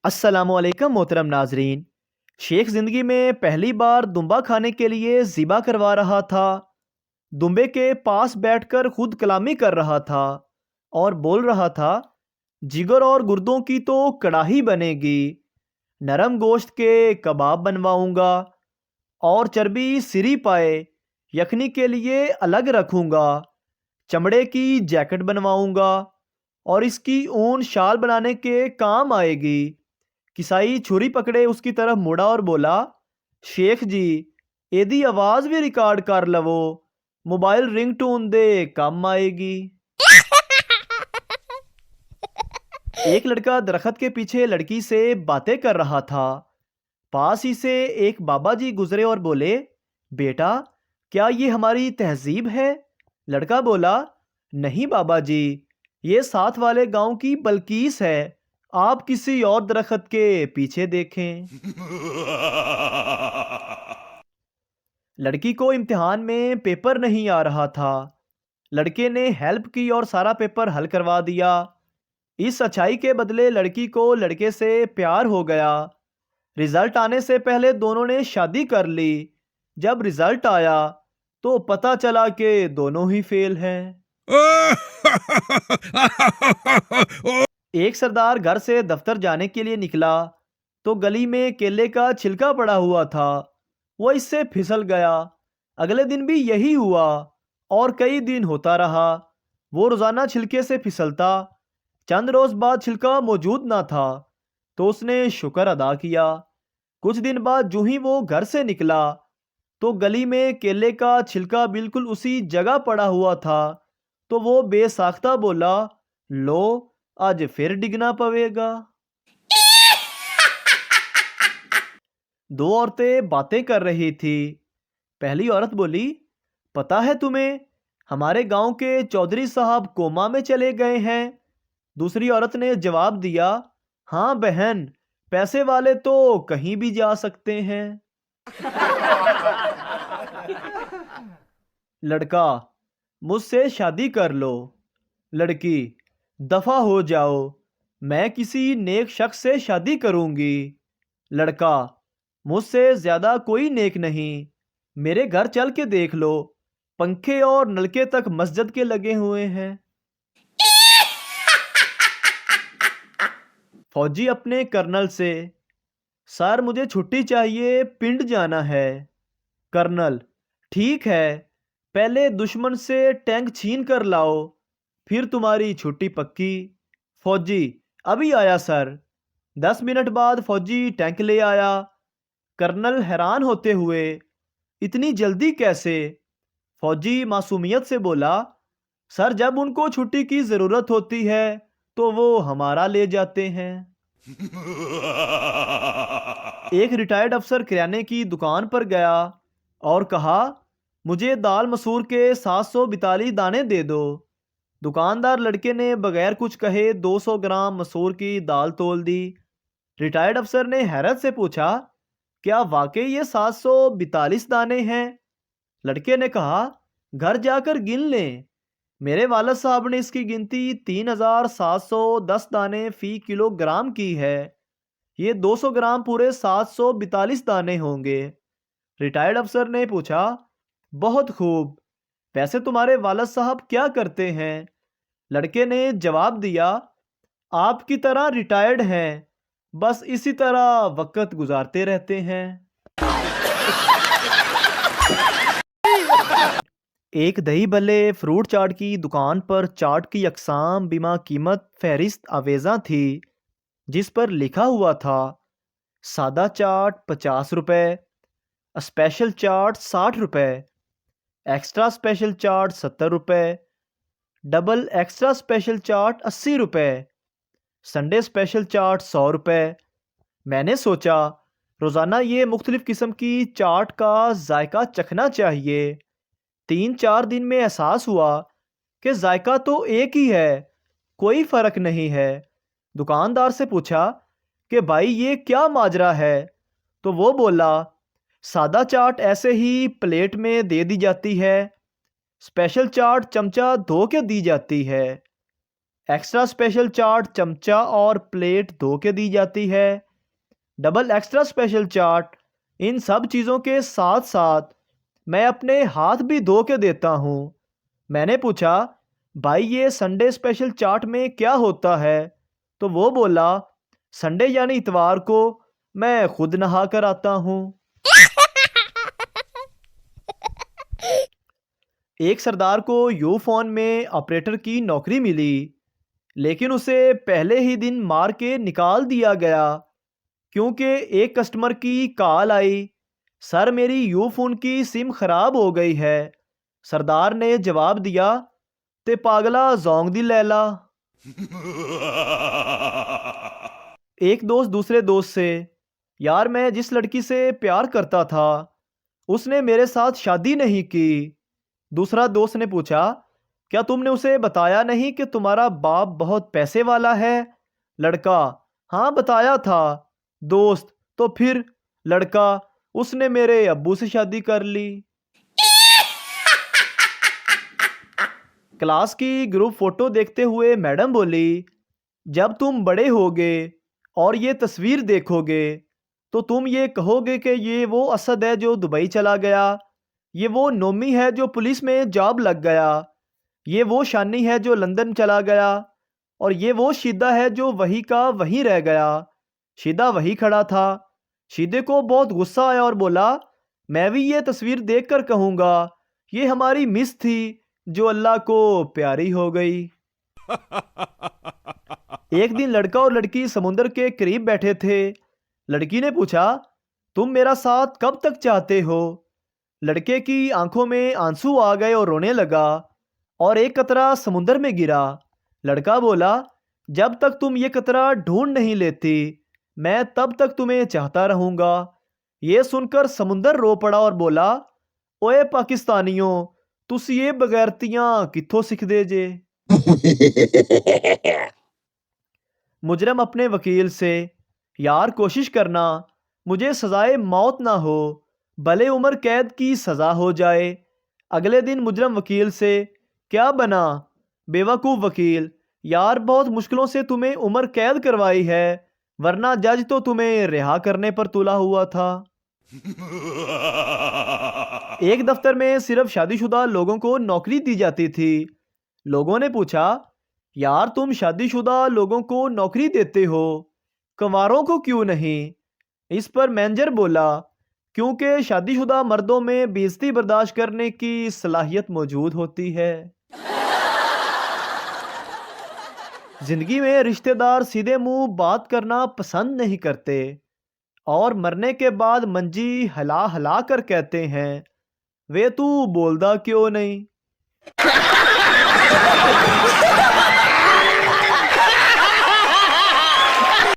अस्सलाम वालेकुम मोहतरम नाजरीन। शेख ज़िंदगी में पहली बार दुम्बा खाने के लिए ज़िबा करवा रहा था। दुम्बे के पास बैठकर खुद कलामी कर रहा था और बोल रहा था, जिगर और गुर्दों की तो कड़ाही बनेगी, नरम गोश्त के कबाब बनवाऊंगा और चर्बी सिरी पाए यखनी के लिए अलग रखूंगा, चमड़े की जैकेट बनवाऊंगा और इसकी ऊन शाल बनाने के काम आएगी। किसाई छुरी पकड़े उसकी तरफ मुड़ा और बोला, शेख जी, एदी आवाज भी रिकॉर्ड कर लवो, मोबाइल रिंग टून दे काम आएगी। एक लड़का दरख्त के पीछे लड़की से बातें कर रहा था। पास ही से एक बाबा जी गुजरे और बोले, बेटा, क्या ये हमारी तहजीब है? लड़का बोला, नहीं बाबा जी, ये साथ वाले गांव की बल्कीस है, आप किसी और दरख्त के पीछे देखें। लड़की को इम्तिहान में पेपर नहीं आ रहा था। लड़के ने हेल्प की और सारा पेपर हल करवा दिया। इस अच्छाई के बदले लड़की को लड़के से प्यार हो गया। रिजल्ट आने से पहले दोनों ने शादी कर ली। जब रिजल्ट आया तो पता चला कि दोनों ही फेल हैं। एक सरदार घर से दफ्तर जाने के लिए निकला तो गली में केले का छिलका पड़ा हुआ था। वो इससे फिसल गया। अगले दिन भी यही हुआ और कई दिन होता रहा। वो रोजाना छिलके से फिसलता। चंद रोज बाद छिलका मौजूद ना था तो उसने शुक्र अदा किया। कुछ दिन बाद जो ही वो घर से निकला तो गली में केले का छिलका बिल्कुल उसी जगह पड़ा हुआ था। तो वो बेसाख्ता बोला, लो, आज फिर डिगना पवेगा। दो औरतें बातें कर रही थी। पहली औरत बोली, पता है तुम्हें, हमारे गांव के चौधरी साहब कोमा में चले गए हैं। दूसरी औरत ने जवाब दिया, हाँ बहन, पैसे वाले तो कहीं भी जा सकते हैं। लड़का, मुझसे शादी कर लो। लड़की, दफा हो जाओ, मैं किसी नेक शख्स से शादी करूंगी। लड़का, मुझसे ज्यादा कोई नेक नहीं, मेरे घर चल के देख लो, पंखे और नलके तक मस्जिद के लगे हुए हैं। फौजी अपने कर्नल से, सर मुझे छुट्टी चाहिए, पिंड जाना है। कर्नल, ठीक है, पहले दुश्मन से टैंक छीन कर लाओ, फिर तुम्हारी छुट्टी पक्की। फौजी, अभी आया सर। 10 मिनट बाद फौजी टैंक ले आया। कर्नल हैरान होते हुए, इतनी जल्दी कैसे? फौजी मासूमियत से बोला, सर जब उनको छुट्टी की जरूरत होती है तो वो हमारा ले जाते हैं। एक रिटायर्ड अफसर किराने की दुकान पर गया और कहा, मुझे दाल मसूर के 742 दाने दे दो। दुकानदार लड़के ने बगैर कुछ कहे 200 ग्राम मसूर की दाल तोल दी। रिटायर्ड अफसर ने हैरत से पूछा, क्या वाकई ये 742 दाने हैं? लड़के ने कहा, घर जाकर गिन लें, मेरे वालिद साहब ने इसकी गिनती 3710 दाने फी किलोग्राम की है। ये 200 ग्राम पूरे 742 दाने होंगे। रिटायर्ड अफसर ने पूछा, बहुत खूब, वैसे तुम्हारे वालिद साहब क्या करते हैं? लड़के ने जवाब दिया, आपकी तरह रिटायर्ड हैं, बस इसी तरह वक्त गुजारते रहते हैं। एक दही भल्ले फ्रूट चाट की दुकान पर चाट की अकसाम बिमा कीमत फहरिस्त आवेज़ा थी, जिस पर लिखा हुआ था, सादा चाट 50 रुपये, स्पेशल चाट 60 रुपये, एक्स्ट्रा स्पेशल चाट 70 रुपये, डबल एक्स्ट्रा स्पेशल चाट 80 रुपये, संडे स्पेशल चाट 100 रुपये। मैंने सोचा, रोज़ाना ये मुख्तलिफ़ किस्म की चाट का जायका चखना चाहिए। 3-4 दिन में एहसास हुआ कि जायका तो एक ही है, कोई फ़र्क नहीं है। दुकानदार से पूछा कि भाई ये क्या माजरा है? तो वो बोला, सादा चाट ऐसे ही प्लेट में दे दी जाती है, स्पेशल चाट चमचा धो के दी जाती है, ایکسٹرا اسپیشل چاٹ چمچہ اور پلیٹ دھو کے دی جاتی ہے، ڈبل ایکسٹرا اسپیشل چاٹ، ان سب چیزوں کے ساتھ ساتھ میں اپنے ہاتھ بھی دھو کے دیتا ہوں۔ میں نے پوچھا بھائی یہ سنڈے اسپیشل چاٹ میں کیا ہوتا ہے؟ تو وہ بولا سنڈے یعنی اتوار کو میں خود نہا کر آتا ہوں۔ ایک سردار کو یو فون میں آپریٹر کی نوکری ملی، لیکن اسے پہلے ہی دن مار کے نکال دیا گیا کیونکہ ایک کسٹمر کی کال آئی، سر میری یو فون کی سم خراب ہو گئی ہے۔ سردار نے جواب دیا تے پاگلا زونگ دی لیلا۔ ایک دوست دوسرے دوست سے، یار میں جس لڑکی سے پیار کرتا تھا اس نے میرے ساتھ شادی نہیں کی۔ دوسرا دوست نے پوچھا کیا تم نے اسے بتایا نہیں کہ تمہارا باپ بہت پیسے والا ہے؟ لڑکا ہاں بتایا تھا۔ دوست تو پھر؟ لڑکا اس نے میرے ابو سے شادی کر لی۔ کلاس کی گروپ فوٹو دیکھتے ہوئے میڈم بولی جب تم بڑے ہوگے اور یہ تصویر دیکھو گے تو تم یہ کہو گے کہ یہ وہ اسد ہے جو دبئی چلا گیا، یہ وہ نومی ہے جو پولیس میں جاب لگ گیا، یہ وہ شانی ہے جو لندن چلا گیا، اور یہ وہ شیدہ ہے جو وہیں کا وہیں رہ گیا۔ شیدہ وہیں کھڑا تھا۔ شیدے کو بہت غصہ آیا اور بولا میں بھی یہ تصویر دیکھ کر کہوں گا یہ ہماری مس تھی جو اللہ کو پیاری ہو گئی۔ ایک دن لڑکا اور لڑکی سمندر کے قریب بیٹھے تھے۔ لڑکی نے پوچھا تم میرا ساتھ کب تک چاہتے ہو؟ لڑکے کی آنکھوں میں آنسو آ گئے اور رونے لگا اور ایک قطرہ سمندر میں گرا۔ لڑکا بولا جب تک تم یہ قطرہ ڈھونڈ نہیں لیتی میں تب تک تمہیں چاہتا رہوں گا۔ یہ سن کر سمندر رو پڑا اور بولا اوے پاکستانیوں تسی یہ بغیرتیاں کتھوں سکھ دے جے۔ مجرم اپنے وکیل سے یار کوشش کرنا مجھے سزائے موت نہ ہو، بھلے عمر قید کی سزا ہو جائے۔ اگلے دن مجرم وکیل سے کیا بنا؟ بیوقوف وکیل یار بہت مشکلوں سے تمہیں عمر قید کروائی ہے ورنہ جج تو تمہیں رہا کرنے پر تلا ہوا تھا۔ ایک دفتر میں صرف شادی شدہ لوگوں کو نوکری دی جاتی تھی۔ لوگوں نے پوچھا یار تم شادی شدہ لوگوں کو نوکری دیتے ہو کنواروں کو کیوں نہیں؟ اس پر مینیجر بولا کیونکہ شادی شدہ مردوں میں بے عزتی برداشت کرنے کی صلاحیت موجود ہوتی ہے۔ زندگی میں رشتہ دار سیدھے منہ بات کرنا پسند نہیں کرتے اور مرنے کے بعد منجی ہلا ہلا کر کہتے ہیں وے تو بولدا کیوں نہیں؟